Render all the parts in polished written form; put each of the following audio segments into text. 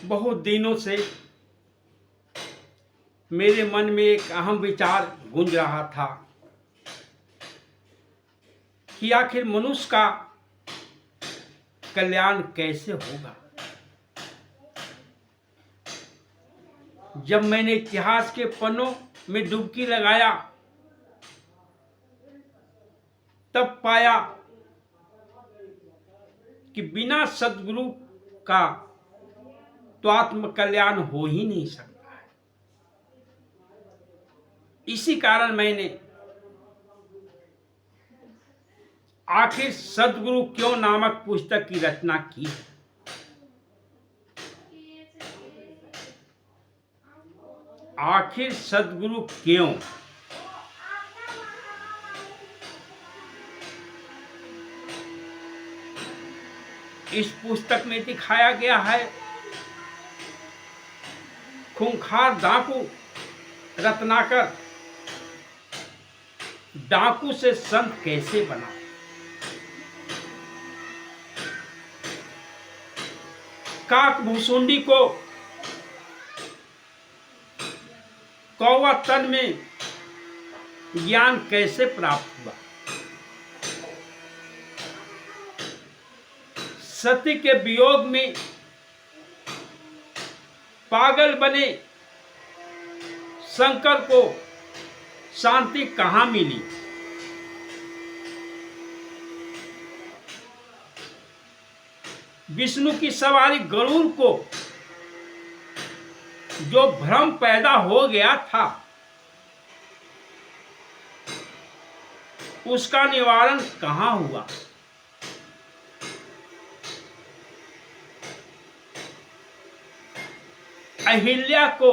बहुत दिनों से मेरे मन में एक अहम विचार गूंज रहा था कि आखिर मनुष्य का कल्याण कैसे होगा। जब मैंने इतिहास के पन्नों में डुबकी लगाया तब पाया कि बिना सद्गुरु का तो आत्म कल्याण हो ही नहीं सकता है। इसी कारण मैंने आखिर सद्गुरु क्यों नामक पुस्तक की रचना की। आखिर सद्गुरु क्यों? इस पुस्तक में दिखाया गया है खूंखार डाकू रत्नाकर डाकू से संत कैसे बना। काक भुसुंडी को कौवा तन में ज्ञान कैसे प्राप्त हुआ। सती के वियोग में पागल बने शंकर को शांति कहां मिली। विष्णु की सवारी गरुड़ को जो भ्रम पैदा हो गया था उसका निवारण कहां हुआ। अहिल्या को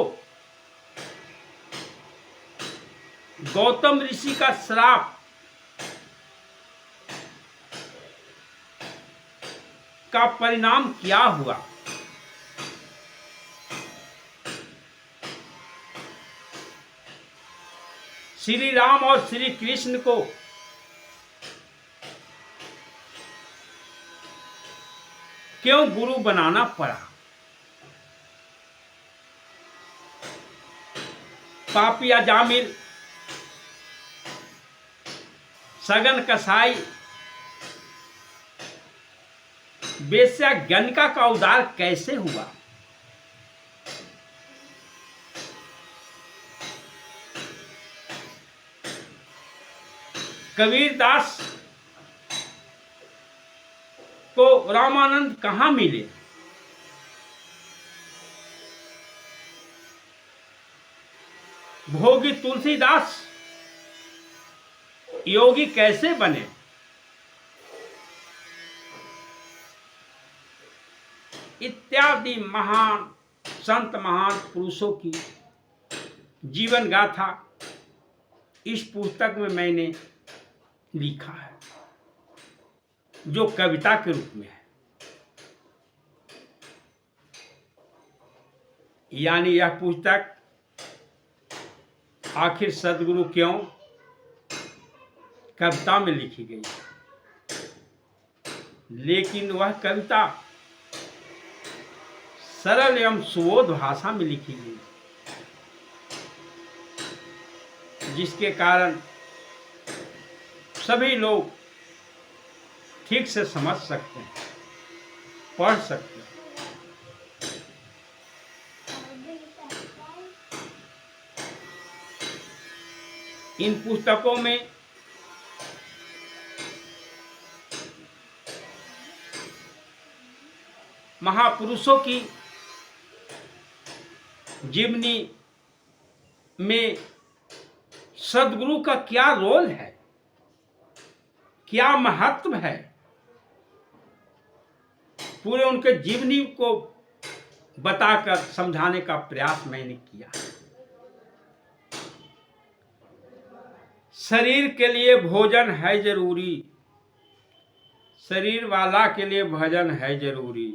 गौतम ऋषि का श्राप का परिणाम क्या हुआ। श्री राम और श्री कृष्ण को क्यों गुरु बनाना पड़ा। पापिया जामिल सगन कसाई वेश्या गणिका का उद्धार कैसे हुआ। कबीर दास को रामानंद कहां मिले। भोगी तुलसीदास योगी कैसे बने। इत्यादि महान संत महान पुरुषों की जीवन गाथा इस पुस्तक में मैंने लिखा है, जो कविता के रूप में है। यानी यह पुस्तक आखिर सद्गुरु क्यों कविता में लिखी गई, लेकिन वह कविता सरल एवं सुबोध भाषा में लिखी गई, जिसके कारण सभी लोग ठीक से समझ सकते हैं, पढ़ सकते हैं। इन पुस्तकों में महापुरुषों की जीवनी में सद्गुरु का क्या रोल है, क्या महत्व है, पूरे उनके जीवनी को बताकर समझाने का प्रयास मैंने किया। शरीर के लिए भोजन है जरूरी, शरीर वाला के लिए भजन है जरूरी,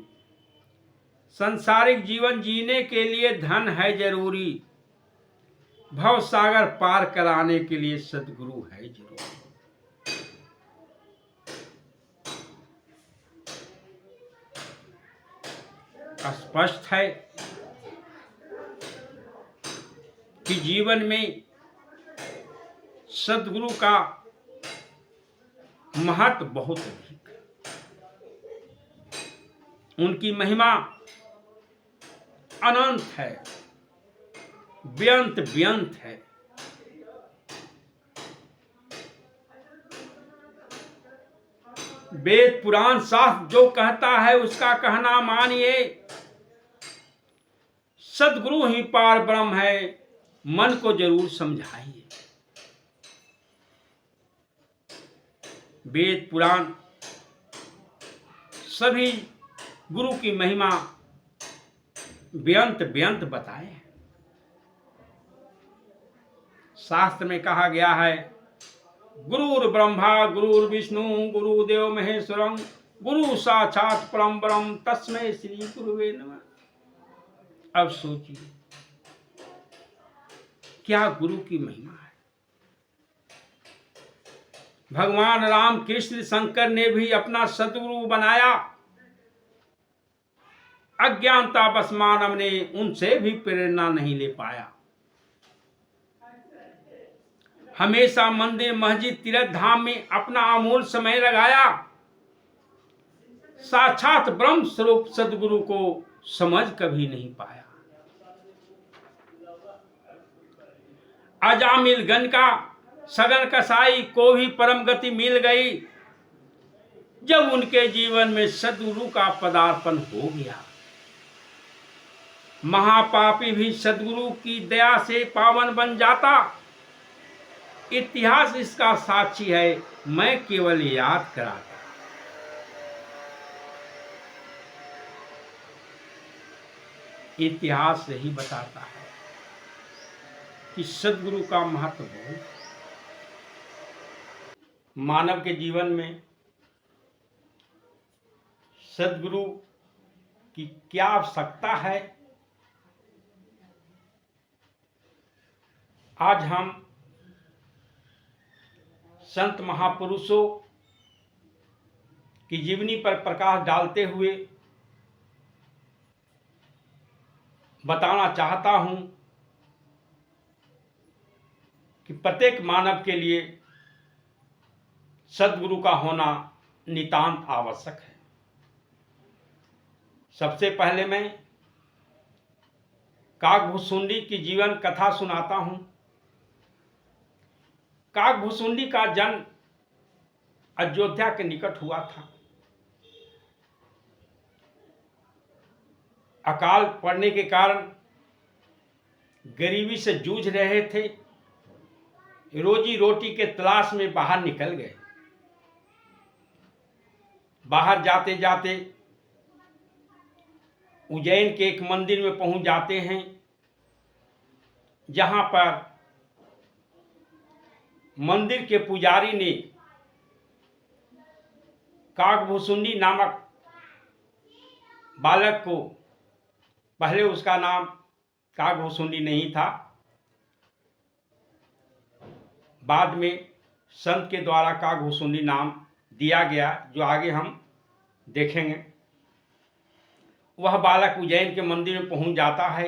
संसारिक जीवन जीने के लिए धन है जरूरी, भव सागर पार कराने के लिए सद्गुरु है जरूरी। स्पष्ट है कि जीवन में सद्गुरु का महत्व बहुत अधिक है। उनकी महिमा अनंत है, बेअंत बेअंत है। वेद पुराण शास्त्र जो कहता है उसका कहना मानिए। सद्गुरु ही पार ब्रह्म है, मन को जरूर समझाइए। वेद पुराण सभी गुरु की महिमा बेअंत बेअंत बताए हैं। शास्त्र में कहा गया है, गुरुर् ब्रह्मा गुरुर्विष्णु गुरुदेव महेश्वरम गुरु साक्षात परम ब्रह्म तस्मै श्री गुरुवे नमः। अब सोचिए क्या गुरु की महिमा है। भगवान राम कृष्ण शंकर ने भी अपना सद्गुरु बनाया। अज्ञानता बस मानव ने उनसे भी प्रेरणा नहीं ले पाया। हमेशा मंदिर मस्जिद तीर्थ धाम में अपना अमूल्य समय लगाया। साक्षात ब्रह्म स्वरूप सद्गुरु को समझ कभी नहीं पाया। अजामिलगंज का सगन कसाई को भी परम गति मिल गई जब उनके जीवन में सद्गुरु का पदार्पण हो गया। महापापी भी सद्गुरु की दया से पावन बन जाता। इतिहास इसका साक्षी है, मैं केवल याद कराता। इतिहास यही बताता है कि सद्गुरु का महत्व बहुत। मानव के जीवन में सद्गुरु की क्या आवश्यकता है, आज हम संत महापुरुषों की जीवनी पर प्रकाश डालते हुए बताना चाहता हूं कि प्रत्येक मानव के लिए सद्गुरु का होना नितांत आवश्यक है। सबसे पहले मैं काकभुसुंडी की जीवन कथा सुनाता हूं। काकभुसुंडी का जन्म अयोध्या के निकट हुआ था। अकाल पड़ने के कारण गरीबी से जूझ रहे थे। रोजी रोटी के तलाश में बाहर निकल गए। बाहर जाते जाते उज्जैन के एक मंदिर में पहुंच जाते हैं, जहां पर मंदिर के पुजारी ने काकभुसुंडी नामक बालक को, पहले उसका नाम काकभुसुंडी नहीं था, बाद में संत के द्वारा काकभुसुंडी नाम दिया गया, जो आगे हम देखेंगे। वह बालक उज्जैन के मंदिर में पहुंच जाता है।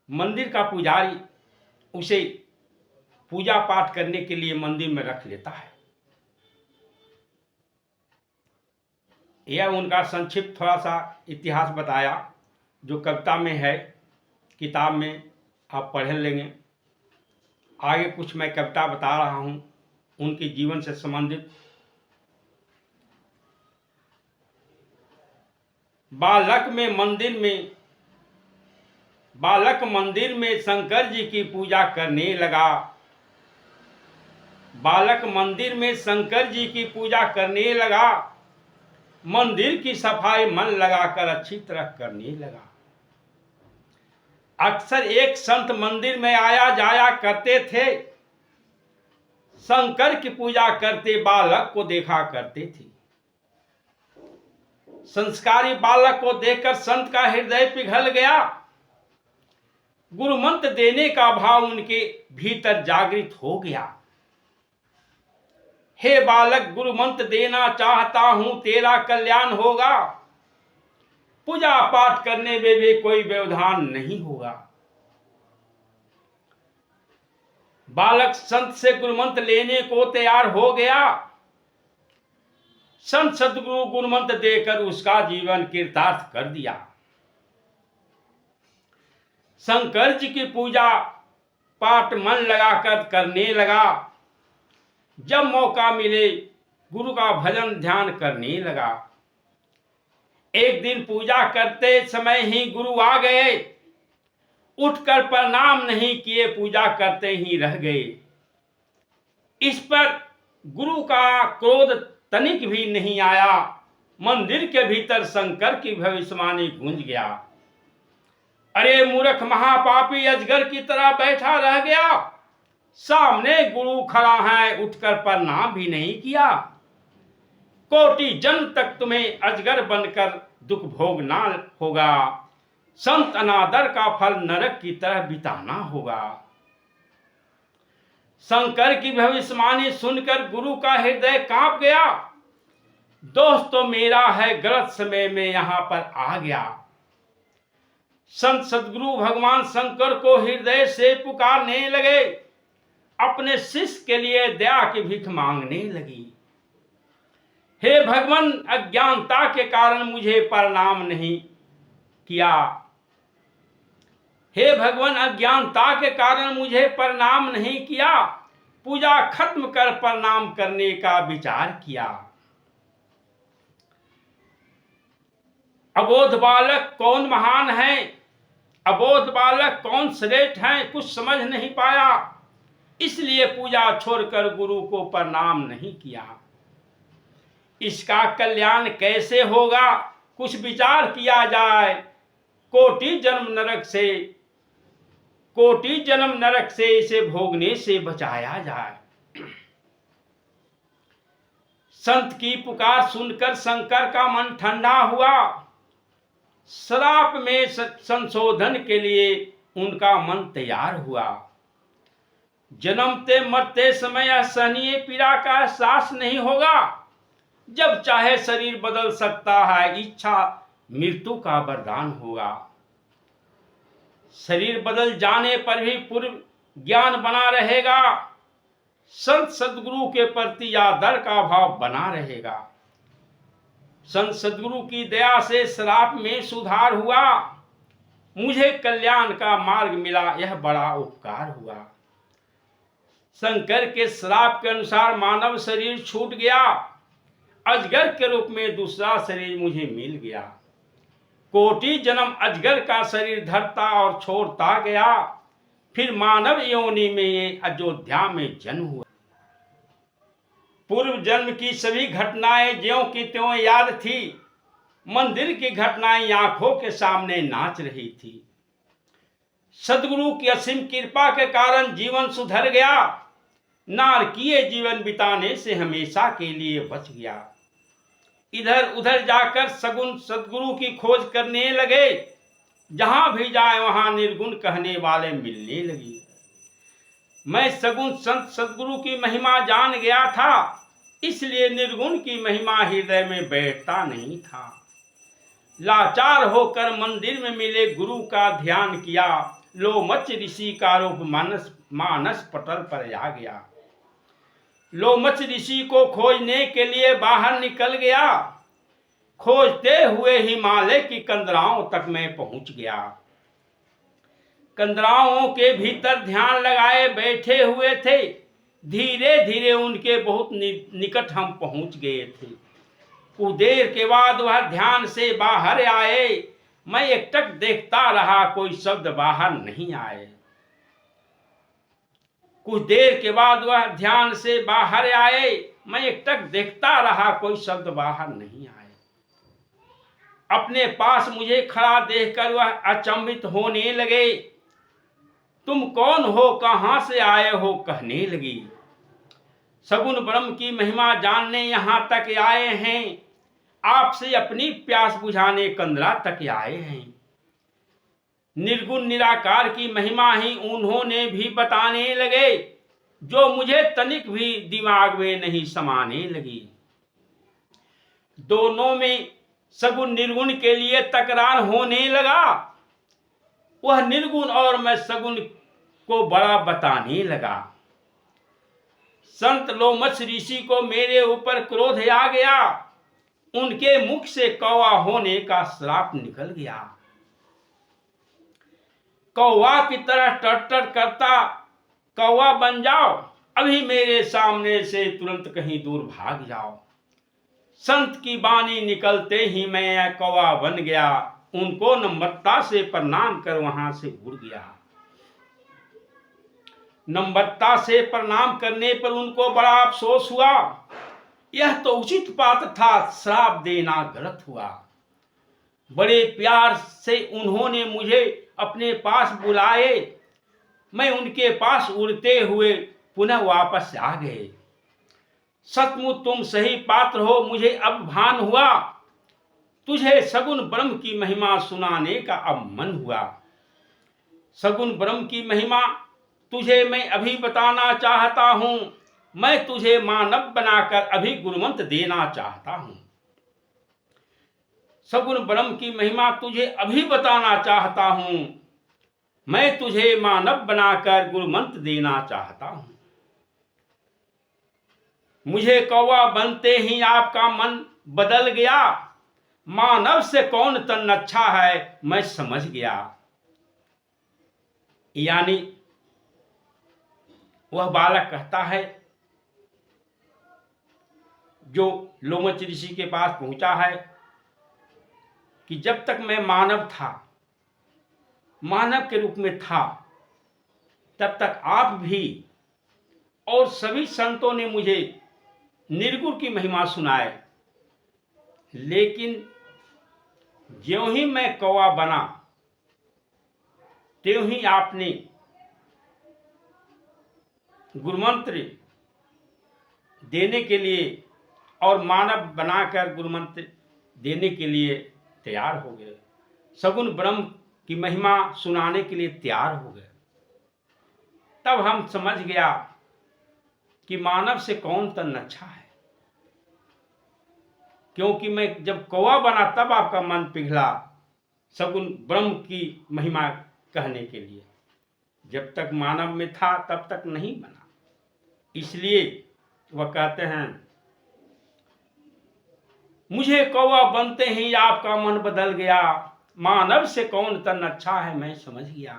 मंदिर का पुजारी उसे पूजा पाठ करने के लिए मंदिर में रख लेता है। यह उनका संक्षिप्त थोड़ा सा इतिहास बताया, जो कविता में है, किताब में आप पढ़ लेंगे। आगे कुछ मैं कविता बता रहा हूं उनके जीवन से संबंधित। बालक मंदिर में शंकर जी की पूजा करने लगा। बालक मंदिर में शंकर जी की पूजा करने लगा। मंदिर की सफाई मन लगाकर अच्छी तरह करने लगा। अक्सर एक संत मंदिर में आया जाया करते थे। शंकर की पूजा करते बालक को देखा करते थे। संस्कारी बालक को देखकर संत का हृदय पिघल गया। गुरु मंत्र देने का भाव उनके भीतर जागृत हो गया। हे बालक, गुरु मंत्र देना चाहता हूं, तेरा कल्याण होगा। पूजा पाठ करने में भी कोई व्यवधान नहीं होगा। बालक संत से गुरुमंत्र लेने को तैयार हो गया। संत सदगुरु गुरुमंत्र देकर उसका जीवन कृतार्थ कर दिया। शंकर जी की पूजा पाठ मन लगाकर करने लगा। जब मौका मिले गुरु का भजन ध्यान करने लगा। एक दिन पूजा करते समय ही गुरु आ गए। उठकर प्रणाम नहीं किए, पूजा करते ही रह गए। इस पर गुरु का क्रोध तनिक भी नहीं आया। मंदिर के भीतर शंकर की भविष्यवाणी गूंज गया। अरे मूर्ख महापापी, अजगर की तरह बैठा रह गया। सामने गुरु खड़ा है, उठकर प्रणाम भी नहीं किया। कोटि जन्म तक तुम्हें अजगर बनकर दुख भोगना होगा। संत अनादर का फल नरक की तरह बिताना होगा। शंकर की भविष्यवाणी सुनकर गुरु का हृदय कांप गया। दोस्त तो मेरा है, गलत समय में यहां पर आ गया। संत सदगुरु भगवान शंकर को हृदय से पुकारने लगे। अपने शिष्य के लिए दया की भीख मांगने लगी। हे भगवान, अज्ञानता के कारण मुझे प्रणाम नहीं किया। हे भगवान, अज्ञानता के कारण मुझे प्रणाम नहीं किया। पूजा खत्म कर प्रणाम करने का विचार किया। अबोध बालक कौन महान है, अबोध बालक कौन श्रेष्ठ है, कुछ समझ नहीं पाया। इसलिए पूजा छोड़कर गुरु को प्रणाम नहीं किया। इसका कल्याण कैसे होगा, कुछ विचार किया जाए। कोटि जन्म नरक से इसे भोगने से बचाया जाए। संत की पुकार सुनकर शंकर का मन ठंडा हुआ। श्राप में संशोधन के लिए उनका मन तैयार हुआ। जन्मते मरते समय असहनीय पीड़ा का एहसास नहीं होगा। जब चाहे शरीर बदल सकता है, इच्छा मृत्यु का वरदान होगा। शरीर बदल जाने पर भी पूर्व ज्ञान बना रहेगा। संत सदगुरु के प्रति आदर का भाव बना रहेगा। संत सदगुरु की दया से श्राप में सुधार हुआ। मुझे कल्याण का मार्ग मिला, यह बड़ा उपकार हुआ। शंकर के श्राप के अनुसार मानव शरीर छूट गया। अजगर के रूप में दूसरा शरीर मुझे मिल गया। कोटि जन्म अजगर का शरीर धरता और छोड़ता गया। फिर मानव योनि में अयोध्या में जन्म हुआ। पूर्व जन्म की सभी घटनाएं ज्यों की त्यों याद थी। मंदिर की घटनाएं आंखों के सामने नाच रही थी। सदगुरु की असीम कृपा के कारण जीवन सुधर गया। नारकीय जीवन बिताने से हमेशा के लिए बच गया। इधर उधर जाकर सगुण सदगुरु की खोज करने लगे। जहां भी जाए वहां निर्गुण कहने वाले मिलने लगे। मैं सगुण संत सदगुरु की महिमा जान गया था, इसलिए निर्गुण की महिमा हृदय में बैठता नहीं था। लाचार होकर मंदिर में मिले गुरु का ध्यान किया। लोमच ऋषि का रूप मानस पटल पर आ गया। लोमच ऋषि को खोजने के लिए बाहर निकल गया। खोजते हुए हिमालय की कंदराओं तक मैं पहुंच गया। कंदराओं के भीतर ध्यान लगाए बैठे हुए थे। धीरे धीरे उनके बहुत निकट हम पहुंच गए थे। कुछ देर के बाद वह ध्यान से बाहर आए। मैं एकटक देखता रहा, कोई शब्द बाहर नहीं आए। कुछ देर के बाद वह ध्यान से बाहर आए। मैं एकटक देखता रहा, कोई शब्द बाहर नहीं आए। अपने पास मुझे खड़ा देखकर वह अचंभित होने लगे। तुम कौन हो, कहां से आए हो, कहने लगी। सगुण ब्रह्म की महिमा जानने यहां तक आए हैं। आपसे अपनी प्यास बुझाने कंदरा तक आए हैं। निर्गुण निराकार की महिमा ही उन्होंने भी बताने लगे, जो मुझे तनिक भी दिमाग में नहीं समाने लगी। दोनों में सगुण निर्गुण के लिए तकरार होने लगा। वह निर्गुण और मैं सगुण को बड़ा बताने लगा। संत लोमश ऋषि को मेरे ऊपर क्रोध आ गया। उनके मुख से कौवा होने का श्राप निकल गया। कौवा की तरह टट करता कौवा बन जाओ, अभी मेरे सामने से तुरंत कहीं दूर भाग जाओ। संत की वाणी निकलते ही मैं कौवा बन गया। उनको नम्रता से प्रणाम कर वहां से उड़ गया। नम्रता से प्रणाम करने पर उनको बड़ा अफसोस हुआ। यह तो उचित बात था, श्राप देना गलत हुआ। बड़े प्यार से उन्होंने मुझे अपने पास बुलाए। मैं उनके पास उड़ते हुए पुनः वापस आ गए। सचमुच तुम सही पात्र हो, मुझे अब भान हुआ। तुझे सगुण ब्रह्म की महिमा सुनाने का अब मन हुआ। सगुण ब्रह्म की महिमा तुझे मैं अभी बताना चाहता हूं। मैं तुझे मानव बनाकर अभी गुरुमंत्र देना चाहता हूं। सगुण ब्रह्म की महिमा तुझे अभी बताना चाहता हूं। मैं तुझे मानव बनाकर गुरुमंत्र देना चाहता हूं। मुझे कौवा बनते ही आपका मन बदल गया। मानव से कौन तन अच्छा है मैं समझ गया। यानी वह बालक कहता है जो लोमच ऋषि के पास पहुंचा है कि जब तक मैं मानव था, मानव के रूप में था, तब तक आप भी और सभी संतों ने मुझे निर्गुण की महिमा सुनाए। लेकिन ज्यों ही मैं कौवा बना, त्यों ही आपने गुरुमंत्र देने के लिए और मानव बनाकर गुरुमंत्र देने के लिए तैयार हो गए। सगुण ब्रह्म की महिमा सुनाने के लिए तैयार हो गए। तब हम समझ गया कि मानव से कौन तन अच्छा है। क्योंकि मैं जब कौवा बना तब आपका मन पिघला सगुण ब्रह्म की महिमा कहने के लिए। जब तक मानव में था तब तक नहीं बना। इसलिए वह कहते हैं मुझे कौवा बनते ही आपका मन बदल गया। मानव से कौन तन अच्छा है मैं समझ गया।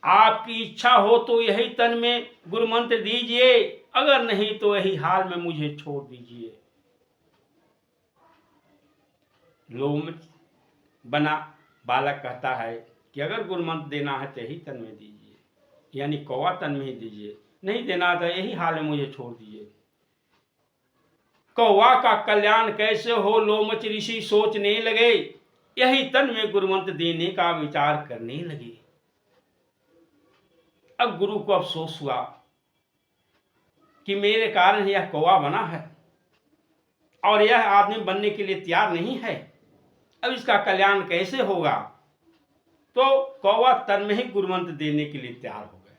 आपकी इच्छा हो तो यही तन में गुरुमंत्र दीजिए, अगर नहीं तो यही हाल में मुझे छोड़ दीजिए। लोमच बना बालक कहता है कि अगर गुरुमंत्र देना है तो यही तन में दीजिए, यानी कौवा तन में ही दीजिए। नहीं देना तो यही हाल में मुझे छोड़ दीजिए। कौवा का कल्याण कैसे हो लोमच ऋषि सोचने लगे। यही तन में गुरुमंत्र देने का विचार करने लगे। अब गुरु को अफसोस हुआ कि मेरे कारण यह कौवा बना है और यह आदमी बनने के लिए तैयार नहीं है। अब इसका कल्याण कैसे होगा। तो कौवा तन में ही गुरुमंत्र देने के लिए तैयार हो गए।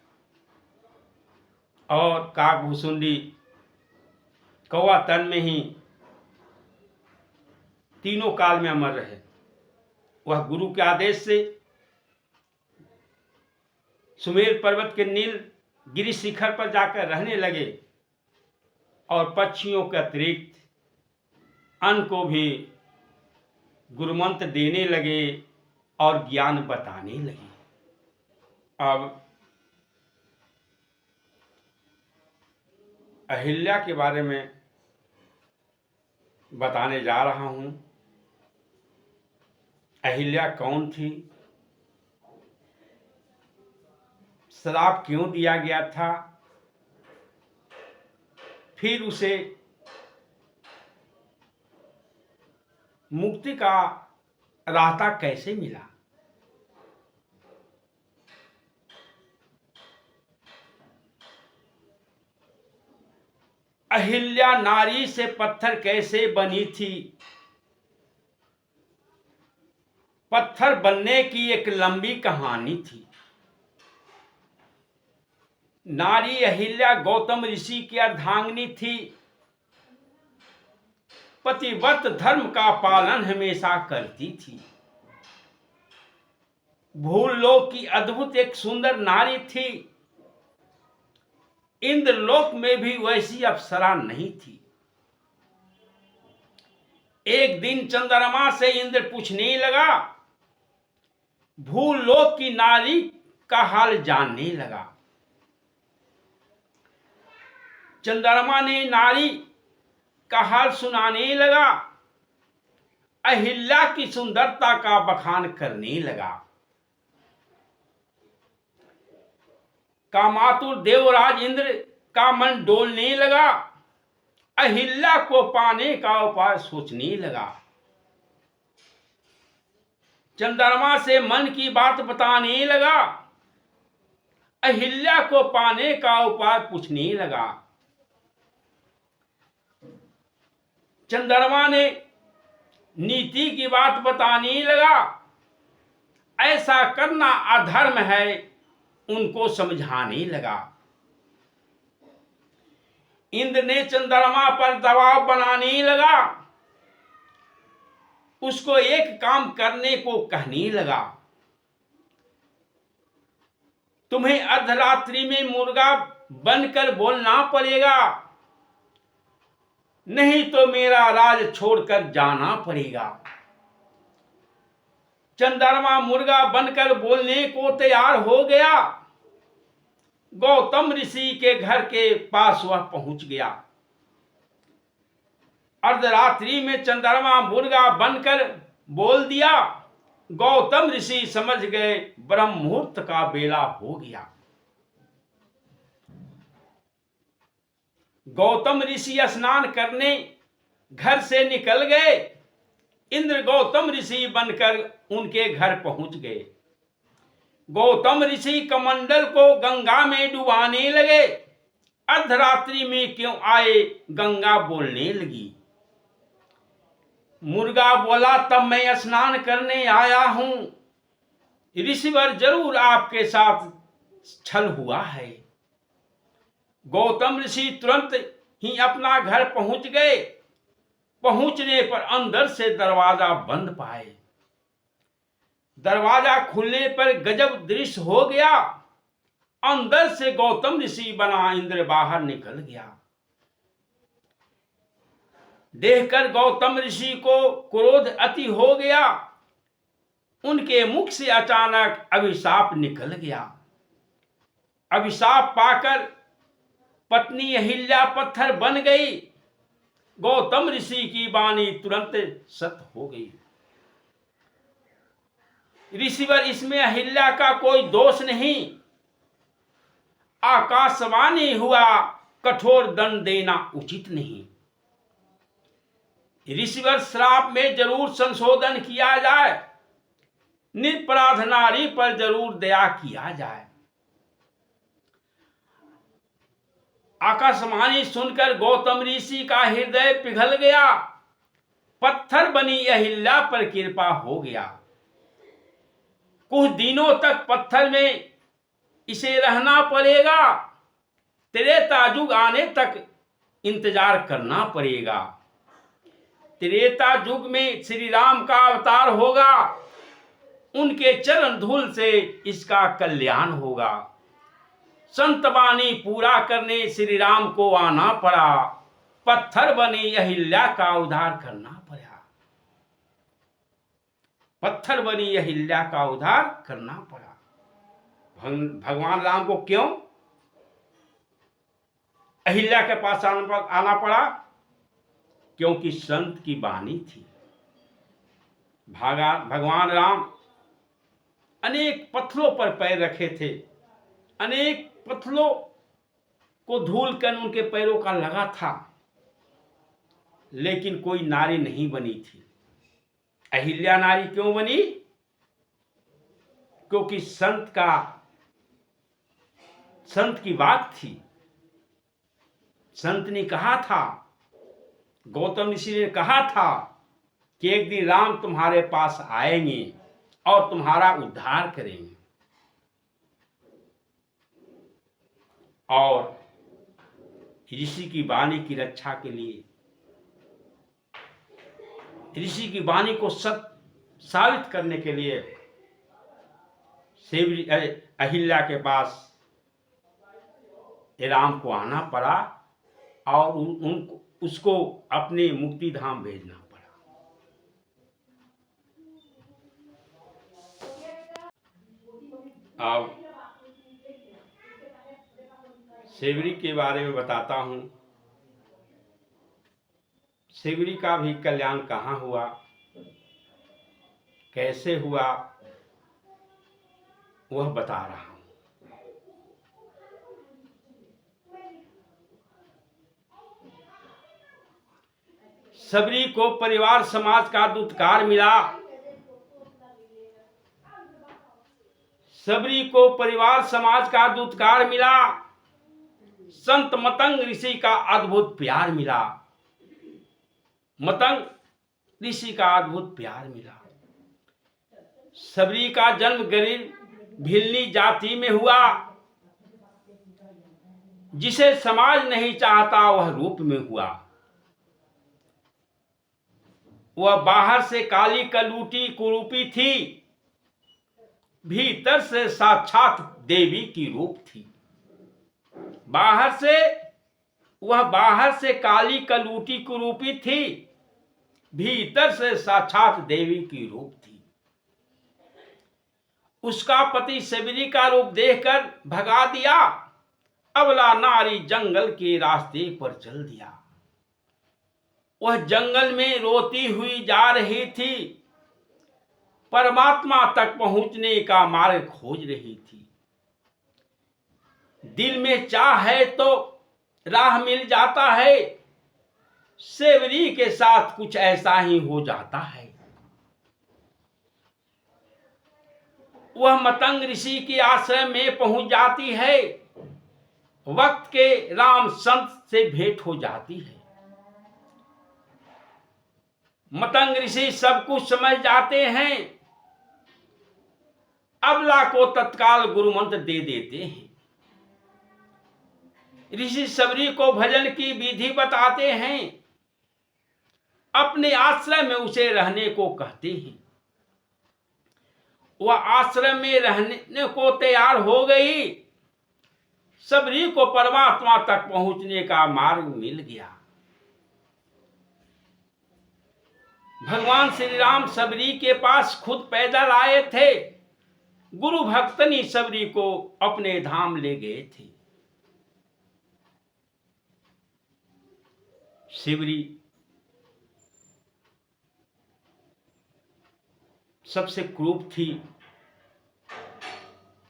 और काकभूसुंडी कौवा तन में ही तीनों काल में अमर रहे। वह गुरु के आदेश से सुमेर पर्वत के नील गिरि शिखर पर जाकर रहने लगे और पक्षियों के अतिरिक्त अन्न को भी गुरुमंत्र देने लगे और ज्ञान बताने लगे। अब अहिल्या के बारे में बताने जा रहा हूं। अहिल्या कौन थी, श्राप क्यों दिया गया था, फिर उसे मुक्ति का रास्ता कैसे मिला। अहिल्या नारी से पत्थर कैसे बनी थी। पत्थर बनने की एक लंबी कहानी थी। नारी अहिल्या गौतम ऋषि की अर्धांगिनी थी। पतिव्रत धर्म का पालन हमेशा करती थी। भूलोक की अद्भुत एक सुंदर नारी थी। इंद्रलोक में भी वैसी अप्सरा नहीं थी। एक दिन चंद्रमा से इंद्र पूछने लगा, भूलोक की नारी का हाल जानने लगा। चंद्रमा ने नारी का हाल सुनाने लगा, अहिल्या की सुंदरता का बखान करने लगा। कामातुर देवराज इंद्र का मन डोलने लगा, अहिल्या को पाने का उपाय सोचने लगा। चंद्रमा से मन की बात बताने लगा, अहिल्या को पाने का उपाय पूछने लगा। चंद्रमा ने नीति की बात बताने लगा, ऐसा करना अधर्म है, उनको समझाने लगा। इंद्र ने चंद्रमा पर दबाव बनाने लगा, उसको एक काम करने को कहने लगा। तुम्हें अर्धरात्रि में मुर्गा बनकर बोलना पड़ेगा, नहीं तो मेरा राज छोड़कर जाना पड़ेगा। चंद्रमा मुर्गा बनकर बोलने को तैयार हो गया। गौतम ऋषि के घर के पास वह पहुंच गया। अर्धरात्रि में चंद्रमा मुर्गा बनकर बोल दिया। गौतम ऋषि समझ गए ब्रह्म मुहूर्त का बेला हो गया। गौतम ऋषि स्नान करने घर से निकल गए। इंद्र गौतम ऋषि बनकर उनके घर पहुंच गए। गौतम ऋषि कमंडल को गंगा में डुबाने लगे। अर्धरात्रि में क्यों आए, गंगा बोलने लगी। मुर्गा बोला, तब मैं स्नान करने आया हूं, ऋषिवर जरूर आपके साथ छल हुआ है। गौतम ऋषि तुरंत ही अपना घर पहुंच गए। पहुंचने पर अंदर से दरवाजा बंद पाए। दरवाजा खुलने पर गजब दृश्य हो गया। अंदर से गौतम ऋषि बना इंद्र बाहर निकल गया। देखकर गौतम ऋषि को क्रोध अति हो गया। उनके मुख से अचानक अभिशाप निकल गया। अभिशाप पाकर पत्नी अहिल्या पत्थर बन गई। गौतम ऋषि की वाणी तुरंत सत्य हो गई। ऋषिवर, इसमें अहिल्या का कोई दोष नहीं। आकाशवाणी हुआ, कठोर दंड देना उचित नहीं। ऋषिवर, श्राप में जरूर संशोधन किया जाए। निरपराध नारी पर जरूर दया किया जाए। आकाशवाणी सुनकर गौतम ऋषि का हृदय पिघल गया। पत्थर बनी अहिल्या पर कृपा हो गया। कुछ दिनों तक पत्थर में इसे रहना पड़ेगा। त्रेता युग आने तक इंतजार करना पड़ेगा। त्रेता युग में श्री राम का अवतार होगा। उनके चरण धूल से इसका कल्याण होगा। संत वाणी पूरा करने श्री राम को आना पड़ा। पत्थर बनी अहिल्या का उद्धार करना पड़ा। पत्थर बनी अहिल्या का उद्धार करना पड़ा। भगवान राम को क्यों अहिल्या के पास आना पड़ा? क्योंकि संत की वाणी थी। भगवान राम अनेक पत्थरों पर पैर रखे थे। अनेक पत्थरों को धूल कर उनके पैरों का लगा था, लेकिन कोई नारी नहीं बनी थी। अहिल्या नारी क्यों बनी? क्योंकि संत की बात थी। संत ने कहा था, गौतम ऋषि ने कहा था कि एक दिन राम तुम्हारे पास आएंगे और तुम्हारा उद्धार करेंगे। और ऋषि की वाणी की रक्षा के लिए ऋषि की वाणी को सत्य साबित करने के लिए सेवरी अहिल्या के पास राम को आना पड़ा और उनको उसको अपने मुक्ति धाम भेजना पड़ा। अब सेवरी के बारे में बताता हूं। सेवरी का भी कल्याण कहाँ हुआ, कैसे हुआ, वह बता रहा हूं। सबरी को परिवार समाज का दूतकार मिला। सबरी को परिवार समाज का दूतकार मिला। संत मतंग ऋषि का अद्भुत प्यार मिला। मतंग ऋषि का अद्भुत प्यार मिला। सबरी का जन्म गरीब भिल्ली जाति में हुआ। जिसे समाज नहीं चाहता वह रूप में हुआ। वह बाहर से काली कलूटी कुरूपी थी, भीतर से साक्षात देवी की रूप थी। बाहर से काली कलूटी कुरूपी थी, भीतर से साक्षात देवी की रूप थी। उसका पति सबरी का रूप देखकर भगा दिया। अबला नारी जंगल के रास्ते पर चल दिया। वह जंगल में रोती हुई जा रही थी, परमात्मा तक पहुंचने का मार्ग खोज रही थी। दिल में चाह है तो राह मिल जाता है। सेवरी के साथ कुछ ऐसा ही हो जाता है। वह मतंग ऋषि के आश्रम में पहुंच जाती है। वक्त के राम संत से भेंट हो जाती है। मतंग ऋषि सब कुछ समझ जाते हैं। अबला को तत्काल गुरु मंत्र दे देते हैं। ऋषि सबरी को भजन की विधि बताते हैं। अपने आश्रम में उसे रहने को कहते हैं। वह आश्रम में रहने को तैयार हो गई। सबरी को परमात्मा तक पहुंचने का मार्ग मिल गया। भगवान श्री राम सबरी के पास खुद पैदल आए थे। गुरु भक्तनी सबरी को अपने धाम ले गए थे। सबरी सबसे क्रूप थी।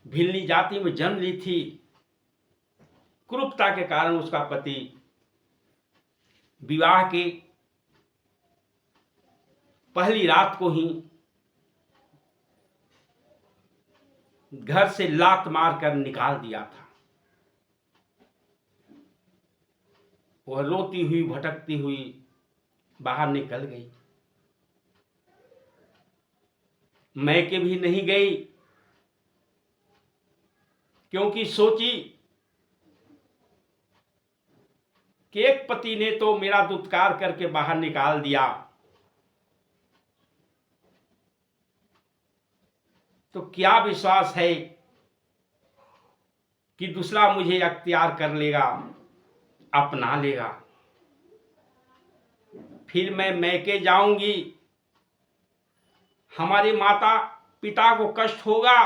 भिल्ली जाति में जन्म ली थी। क्रूपता के कारण उसका पति विवाह की पहली रात को ही घर से लात मारकर निकाल दिया था। वह रोती हुई भटकती हुई बाहर निकल गई। मैके भी नहीं गई, क्योंकि सोची कि एक पति ने तो मेरा दुत्कार करके बाहर निकाल दिया, तो क्या विश्वास है कि दूसरा मुझे अख्तियार कर लेगा, अपना लेगा। फिर मैं मैके जाऊंगी, हमारे माता पिता को कष्ट होगा।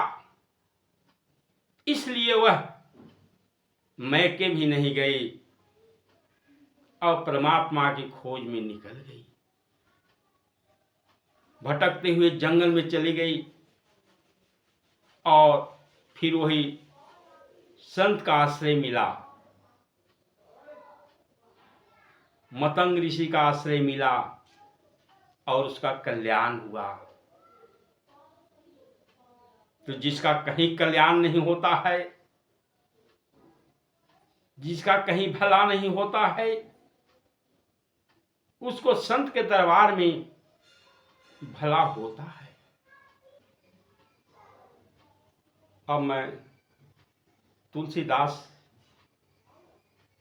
इसलिए वह मैके भी नहीं गई और परमात्मा की खोज में निकल गई। भटकते हुए जंगल में चली गई और फिर वही संत का आश्रय मिला। मतंग ऋषि का आश्रय मिला और उसका कल्याण हुआ। तो जिसका कहीं कल्याण नहीं होता है, जिसका कहीं भला नहीं होता है, उसको संत के दरबार में भला होता है। अब मैं तुलसीदास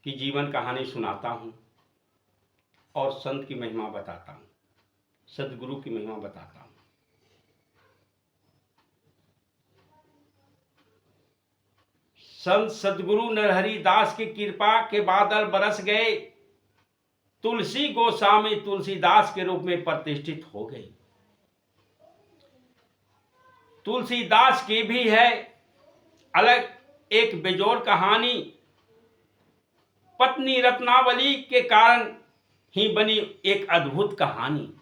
की जीवन कहानी सुनाता हूं और संत की महिमा बताता हूं। सदगुरु की महिमा बताता हूं। संत सदगुरु नरहरि दास की कृपा के बादल बरस गए, तुलसी गोस्वामी तुलसीदास के रूप में प्रतिष्ठित हो गई। तुलसीदास की भी है अलग एक बेजोड़ कहानी। पत्नी रत्नावली के कारण ही बनी एक अद्भुत कहानी।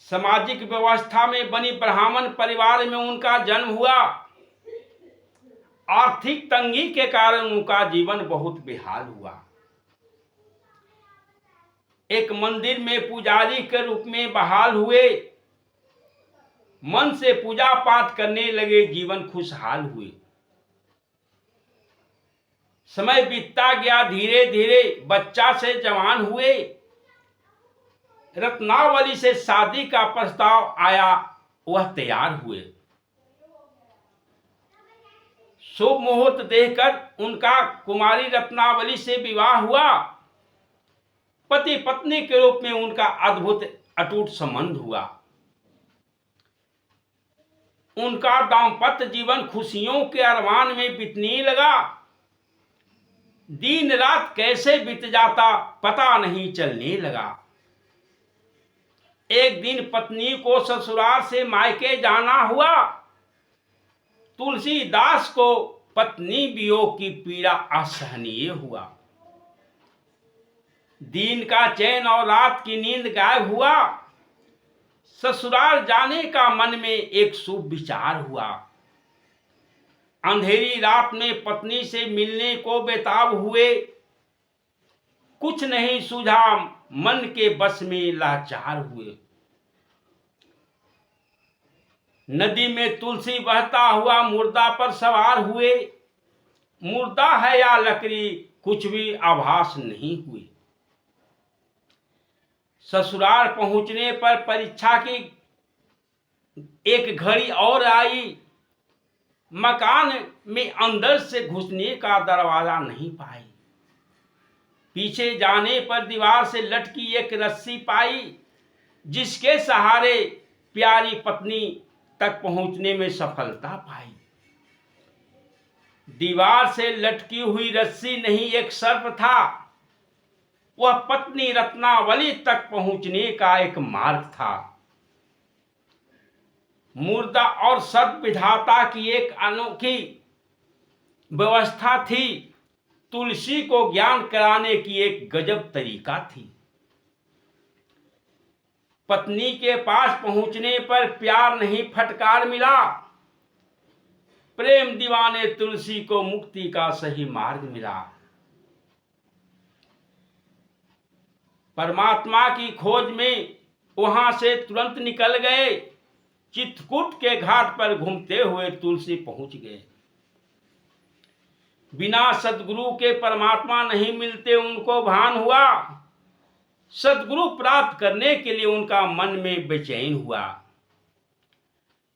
सामाजिक व्यवस्था में बनी ब्राह्मण परिवार में उनका जन्म हुआ। आर्थिक तंगी के कारण उनका जीवन बहुत बेहाल हुआ। एक मंदिर में पुजारी के रूप में बहाल हुए, मन से पूजा पाठ करने लगे, जीवन खुशहाल हुए। समय बीतता गया, धीरे धीरे बच्चा से जवान हुए। रत्नावली से शादी का प्रस्ताव आया, वह तैयार हुए। शुभ मुहूर्त देखकर उनका कुमारी रत्नावली से विवाह हुआ। पति पत्नी के रूप में उनका अद्भुत अटूट संबंध हुआ। उनका दाम्पत्य जीवन खुशियों के अरमान में बीतने लगा। दिन रात कैसे बीत जाता पता नहीं चलने लगा। एक दिन पत्नी को ससुराल से मायके जाना हुआ। तुलसीदास को पत्नी वियोग की पीड़ा असहनीय हुआ। दिन का चैन और रात की नींद गायब हुआ। ससुराल जाने का मन में एक शुभ विचार हुआ। अंधेरी रात में पत्नी से मिलने को बेताब हुए। कुछ नहीं सूझा, मन के बस में लाचार हुए। नदी में तुलसी बहता हुआ मुर्दा पर सवार हुए। मुर्दा है या लकड़ी, कुछ भी आभास नहीं हुई। ससुराल पहुंचने पर परीक्षा की एक घड़ी और आई। मकान में अंदर से घुसने का दरवाजा नहीं पाई। पीछे जाने पर दीवार से लटकी एक रस्सी पाई, जिसके सहारे प्यारी पत्नी तक पहुंचने में सफलता पाई। दीवार से लटकी हुई रस्सी नहीं, एक सर्प था। वह पत्नी रत्नावली तक पहुंचने का एक मार्ग था। मुर्दा और सर्प विधाता की एक अनोखी व्यवस्था थी। तुलसी को ज्ञान कराने की एक गजब तरीका थी। पत्नी के पास पहुंचने पर प्यार नहीं फटकार मिला। प्रेम दीवाने तुलसी को मुक्ति का सही मार्ग मिला। परमात्मा की खोज में वहां से तुरंत निकल गए। चित्रकूट के घाट पर घूमते हुए तुलसी पहुंच गए। बिना सदगुरु के परमात्मा नहीं मिलते उनको भान हुआ। सदगुरु प्राप्त करने के लिए उनका मन में बेचैन हुआ।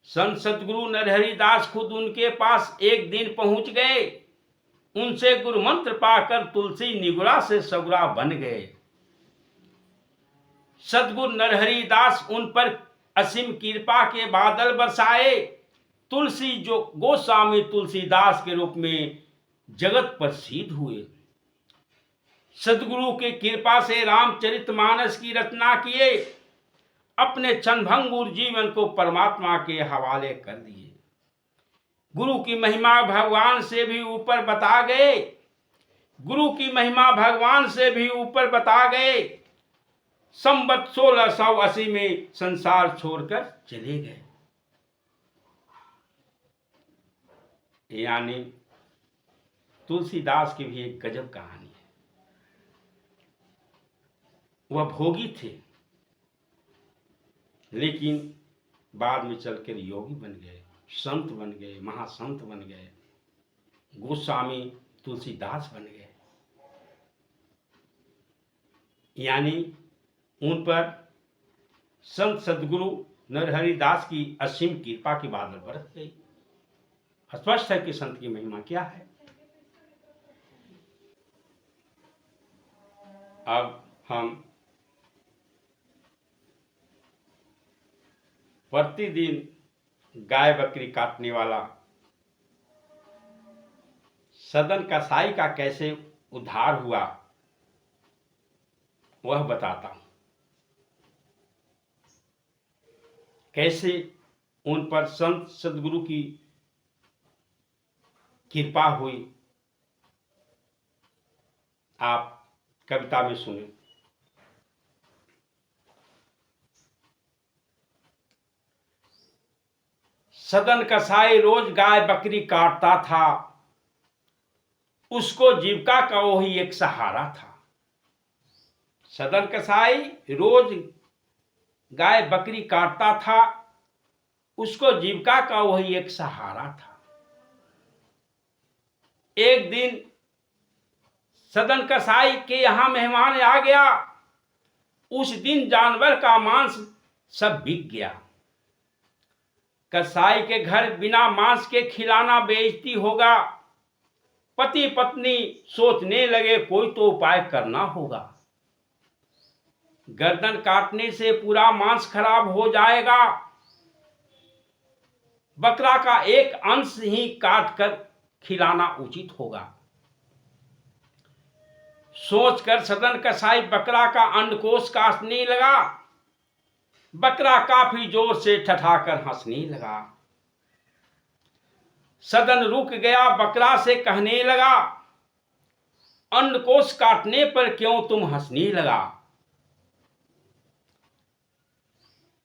संत सदगुरु नरहरि दास खुद उनके पास एक दिन पहुंच गए। उनसे गुरु मंत्र पाकर तुलसी निगुरा से सगुरा बन गए। सदगुरु नरहरि दास उन पर असीम कृपा के बादल बरसाए। तुलसी जो गोस्वामी तुलसीदास के रूप में जगत प्रसिद्ध हुए। सदगुरु की कृपा से रामचरितमानस की रचना किए। अपने क्षणभंगुर जीवन को परमात्मा के हवाले कर दिए। गुरु की महिमा भगवान से भी ऊपर बता गए। गुरु की महिमा भगवान से भी ऊपर बता गए। संवत 1680 में संसार छोड़कर चले गए। यानी तुलसीदास की भी एक गजब कहानी है। वह भोगी थे, लेकिन बाद में चलकर योगी बन गए, संत बन गए, महासंत बन गए, गोस्वामी तुलसीदास बन गए। यानी उन पर संत सदगुरु नरहरि दास की असीम कृपा की बादल बरस गई। स्पष्ट है कि संत की महिमा क्या है। अब हम प्रतिदिन गाय बकरी काटने वाला सदन कसाई का कैसे उद्धार हुआ वह बताता हूं। कैसे उन पर संत सदगुरु की कृपा हुई, आप कविता में सुने। सदन कसाई रोज गाय बकरी काटता था, उसको जीविका का वही एक सहारा था। सदन कसाई रोज गाय बकरी काटता था, उसको जीविका का वही एक सहारा था। एक दिन सदन कसाई के यहां मेहमान आ गया। उस दिन जानवर का मांस सब बिक गया। कसाई के घर बिना मांस के खिलाना बेइज्जती होगा। पति पत्नी सोचने लगे कोई तो उपाय करना होगा। गर्दन काटने से पूरा मांस खराब हो जाएगा, बकरा का एक अंश ही काट कर खिलाना उचित होगा। सोचकर सदन कसाई बकरा का अंडकोश काटने लगा। बकरा काफी जोर से ठठाकर हंसने लगा। सदन रुक गया, बकरा से कहने लगा, अंडकोश काटने पर क्यों तुम हंसने लगा?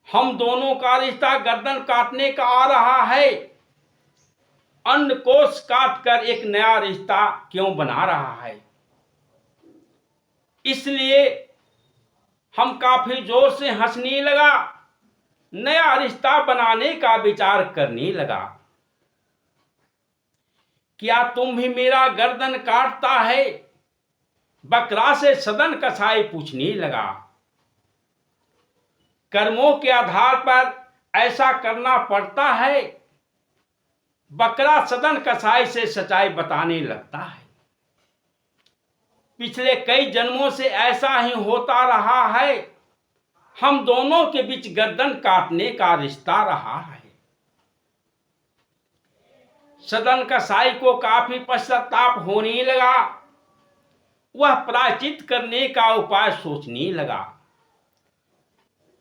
हम दोनों का रिश्ता गर्दन काटने का आ रहा है, अंडकोश काट कर एक नया रिश्ता क्यों बना रहा है? इसलिए हम काफी जोर से हंसने लगा, नया रिश्ता बनाने का विचार करने लगा। क्या तुम भी मेरा गर्दन काटता है? बकरा से सदन कसाई पूछने लगा। कर्मों के आधार पर ऐसा करना पड़ता है। बकरा सदन कसाई से सच्चाई बताने लगता है। पिछले कई जन्मों से ऐसा ही होता रहा है। हम दोनों के बीच गर्दन काटने का रिश्ता रहा है। सदन कसाई को काफी पश्चाताप होने लगा। वह प्रायश्चित करने का उपाय सोचने लगा।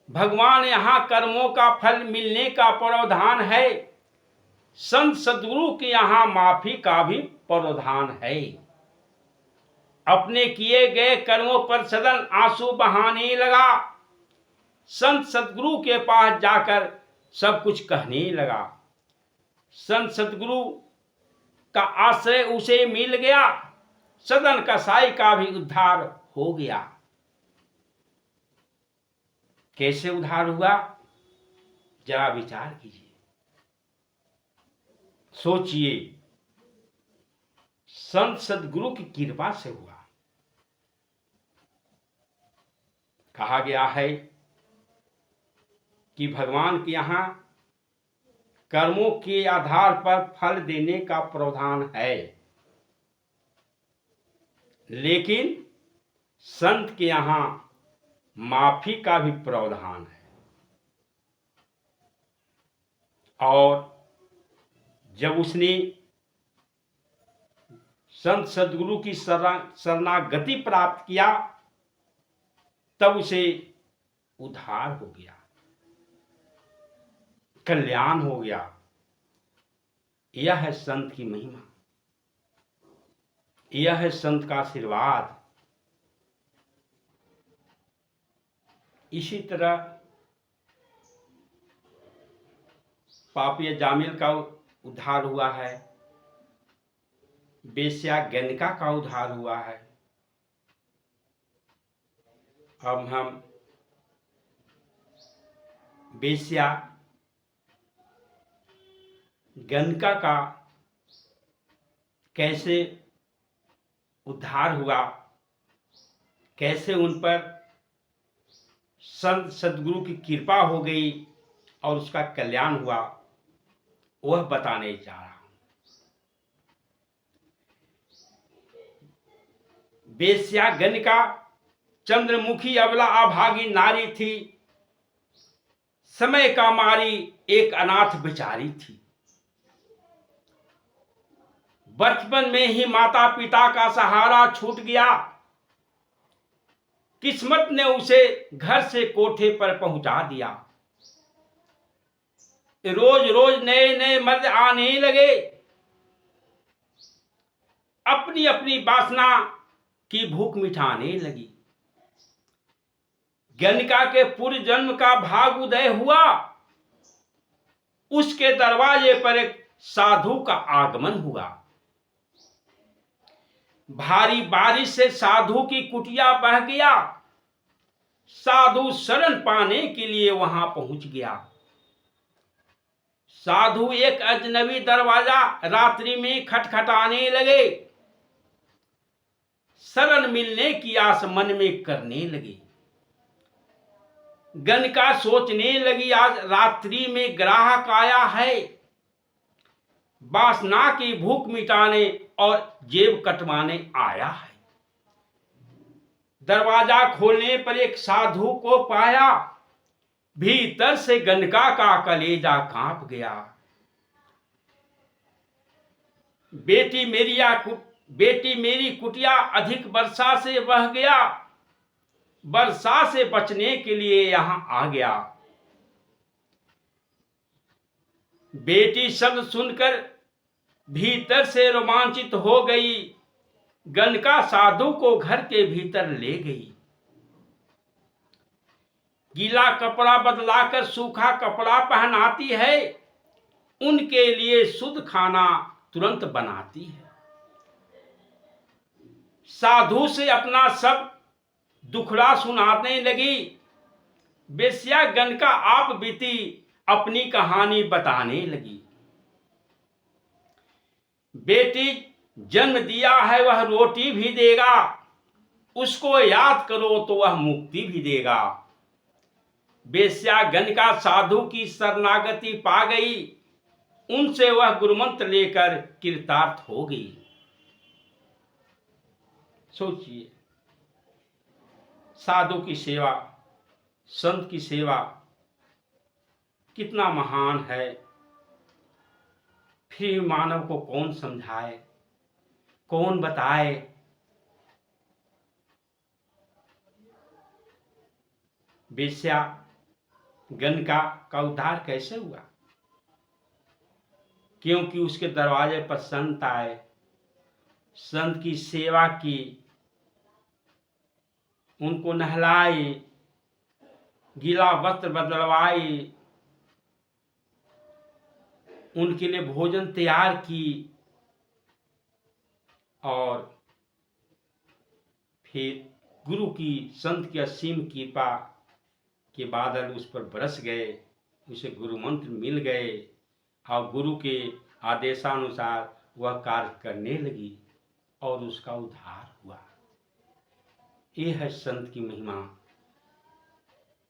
भगवान यहां कर्मों का फल मिलने का प्रावधान है, संत सदगुरु के यहां माफी का भी प्रावधान है। अपने किए गए कर्मों पर सदन आंसू बहाने लगा। संत सदगुरु के पास जाकर सब कुछ कहने लगा। संत सदगुरु का आश्रय उसे मिल गया। सदन कसाई का भी उद्धार हो गया। कैसे उद्धार हुआ, जरा विचार कीजिए, सोचिए। संत सदगुरु की कृपा से हुआ। कहा गया है कि भगवान के यहां कर्मों के आधार पर फल देने का प्रावधान है, लेकिन संत के यहां माफी का भी प्रावधान है। और जब उसने संत सदगुरु की शरणागति प्राप्त किया, तब उसे उद्धार हो गया, कल्याण हो गया। यह है संत की महिमा, यह है संत का आशीर्वाद। इसी तरह पापी जामिल का उद्धार हुआ है, बेश्या गणिका का उद्धार हुआ है। अब हम बेश्या गणिका का कैसे उद्धार हुआ, कैसे उन पर संत सदगुरु की कृपा हो गई और उसका कल्याण हुआ, वह बताने जा रहा हूं। बेश्या गणिका चंद्रमुखी अबला अभागी नारी थी। समय का मारी एक अनाथ बेचारी थी। बचपन में ही माता पिता का सहारा छूट गया। किस्मत ने उसे घर से कोठे पर पहुंचा दिया। रोज रोज नए नए मर्द आने लगे। अपनी अपनी वासना की भूख मिटाने लगी। गणिका के पूर्व जन्म का भाग उदय हुआ। उसके दरवाजे पर एक साधु का आगमन हुआ। भारी बारिश से साधु की कुटिया बह गया। साधु शरण पाने के लिए वहां पहुंच गया। साधु एक अजनबी दरवाजा रात्रि में खटखटाने लगे। शरण मिलने की आस मन में करने लगे। गणिका सोचने लगी, आज रात्रि में ग्राहक आया है, वासना की भूख मिटाने और जेब कटवाने आया है। दरवाजा खोलने पर एक साधु को पाया। भीतर से गणिका का कलेजा कांप गया। बेटी मेरी कुटिया अधिक वर्षा से बह गया। वर्षा से बचने के लिए यहां आ गया। बेटी शब्द सुनकर भीतर से रोमांचित हो गई। गणिका साधु को घर के भीतर ले गई। गीला कपड़ा बदलाकर सूखा कपड़ा पहनाती है। उनके लिए शुद्ध खाना तुरंत बनाती है। साधु से अपना सब दुखड़ा सुनाने लगी। बेश्या गणिका आप बीती अपनी कहानी बताने लगी। बेटी जन्म दिया है वह रोटी भी देगा। उसको याद करो तो वह मुक्ति भी देगा। बेश्या गणिका साधु की शरणागति पा गई। उनसे वह गुरुमंत्र लेकर कृतार्थ हो गई। सोचिए, साधु की सेवा, संत की सेवा कितना महान है। फिर मानव को कौन समझाए, कौन बताए। बेश्या गणिका का उद्धार कैसे हुआ? क्योंकि उसके दरवाजे पर संत आए, संत की सेवा की, उनको नहलाई, गीला वस्त्र बदलवाई, उनके लिए भोजन तैयार की और फिर गुरु की, संत की असीम कृपा के बादल उस पर बरस गए। उसे गुरु मंत्र मिल गए और गुरु के आदेशानुसार वह कार्य करने लगी और उसका उद्धार हुआ। ये है संत की महिमा,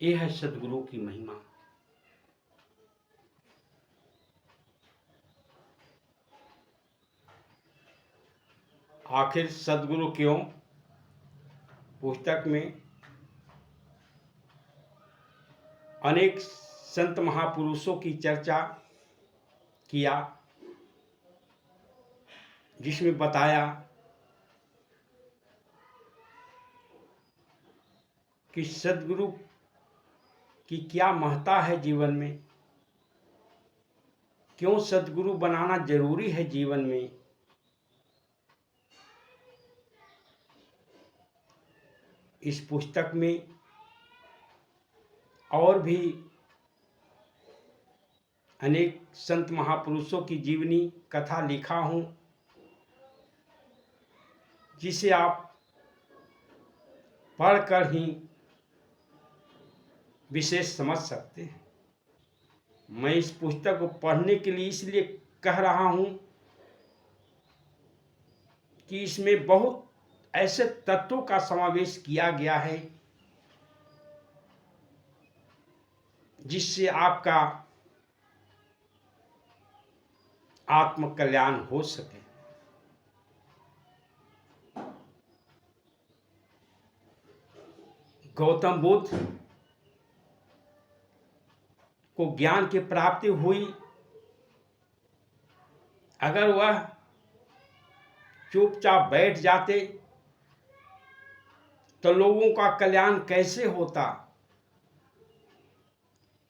ये है सदगुरु की महिमा। आखिर सदगुरु क्यों? पुस्तक में अनेक संत महापुरुषों की चर्चा किया, जिसमें बताया कि सदगुरु की क्या महत्ता है जीवन में, क्यों सदगुरु बनाना जरूरी है जीवन में। इस पुस्तक में और भी अनेक संत महापुरुषों की जीवनी कथा लिखा हूँ, जिसे आप पढ़कर ही विशेष समझ सकते हैं। मैं इस पुस्तक को पढ़ने के लिए इसलिए कह रहा हूँ कि इसमें बहुत ऐसे तत्वों का समावेश किया गया है जिससे आपका आत्म कल्याण हो सके। गौतम बुद्ध को ज्ञान की प्राप्ति हुई, अगर वह चुपचाप बैठ जाते तो लोगों का कल्याण कैसे होता।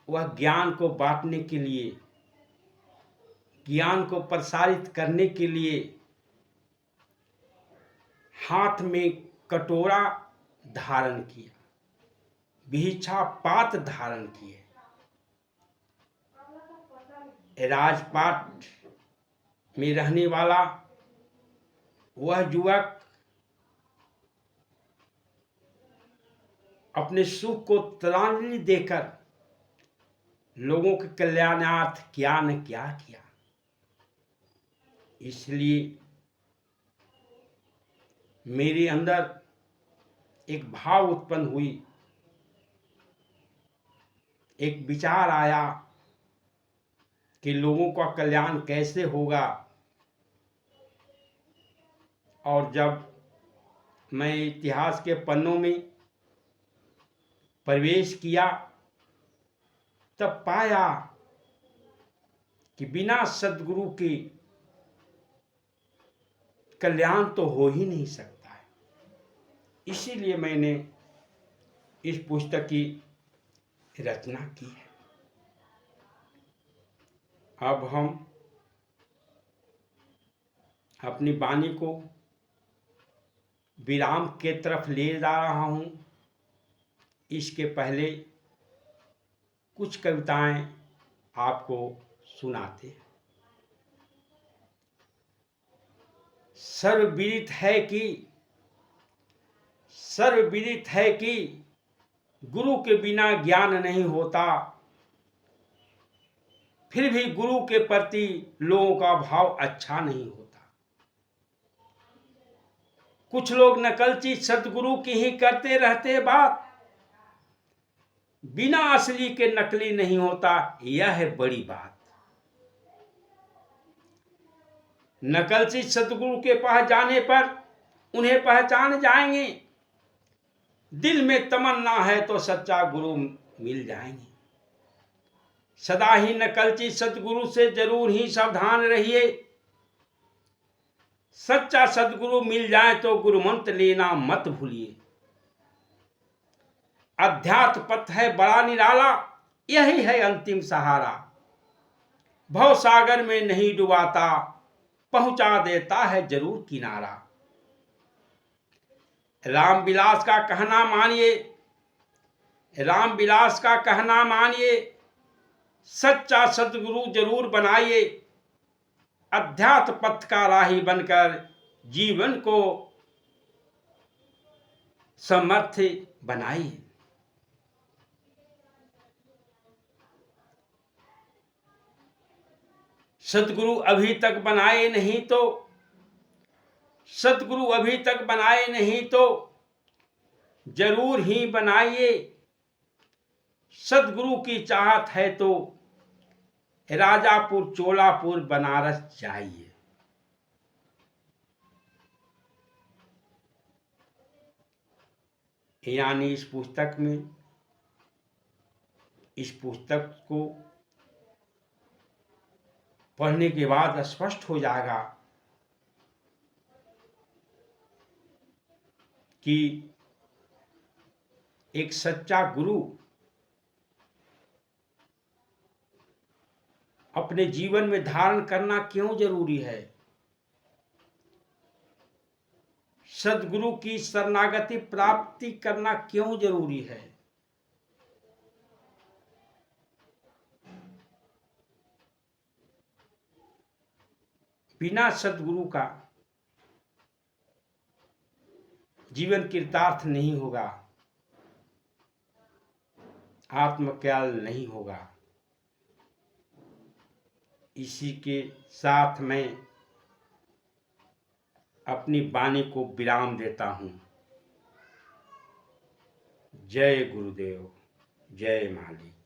वह ज्ञान को बांटने के लिए, ज्ञान को प्रसारित करने के लिए हाथ में कटोरा धारण किया, भिक्षा पात्र धारण किए, राजपाट में रहने वाला वह युवक अपने सुख को त्राणि देकर लोगों के कल्याणार्थ क्या न क्या किया। इसलिए मेरे अंदर एक भाव उत्पन्न हुई, एक विचार आया कि लोगों का कल्याण कैसे होगा। और जब मैं इतिहास के पन्नों में प्रवेश किया तब पाया कि बिना सद्गुरु के कल्याण तो हो ही नहीं सकता है। इसीलिए मैंने इस पुस्तक की रचना की है। अब हम अपनी वाणी को विराम के तरफ ले जा रहा हूं। इसके पहले कुछ कविताएं आपको सुनाते हैं। सर्वविदित है कि गुरु के बिना ज्ञान नहीं होता, फिर भी गुरु के प्रति लोगों का भाव अच्छा नहीं होता। कुछ लोग नकलची सतगुरु की ही करते रहते बात, बिना असली के नकली नहीं होता, यह है बड़ी बात। नकलची सतगुरु के पास जाने पर उन्हें पहचान जाएंगे, दिल में तमन्ना है तो सच्चा गुरु मिल जाएंगे। सदा ही नकलची सतगुरु से जरूर ही सावधान रहिए, सच्चा सतगुरु मिल जाए तो गुरुमंत्र लेना मत भूलिए। अध्यात्म पथ है बड़ा निराला, यही है अंतिम सहारा, भव सागर में नहीं डुबाता, पहुंचा देता है जरूर किनारा। रामविलास का कहना मानिए, सच्चा सतगुरु जरूर बनाइए। अध्यात्म पथ का राही बनकर जीवन को समर्थ बनाइए। सतगुरु अभी तक बनाए नहीं तो जरूर ही बनाइए। सतगुरु की चाहत है तो राजापुर, चोलापुर, बनारस जाइए। यानी इस पुस्तक को पढ़ने के बाद स्पष्ट हो जाएगा कि एक सच्चा गुरु अपने जीवन में धारण करना क्यों जरूरी है। सद्गुरु की शरणागति प्राप्ति करना क्यों जरूरी है। बिना सद्गुरु का जीवन कृतार्थ नहीं होगा, आत्मज्ञान नहीं होगा। इसी के साथ मैं अपनी वाणी को विराम देता हूं। जय गुरुदेव, जय मालिक।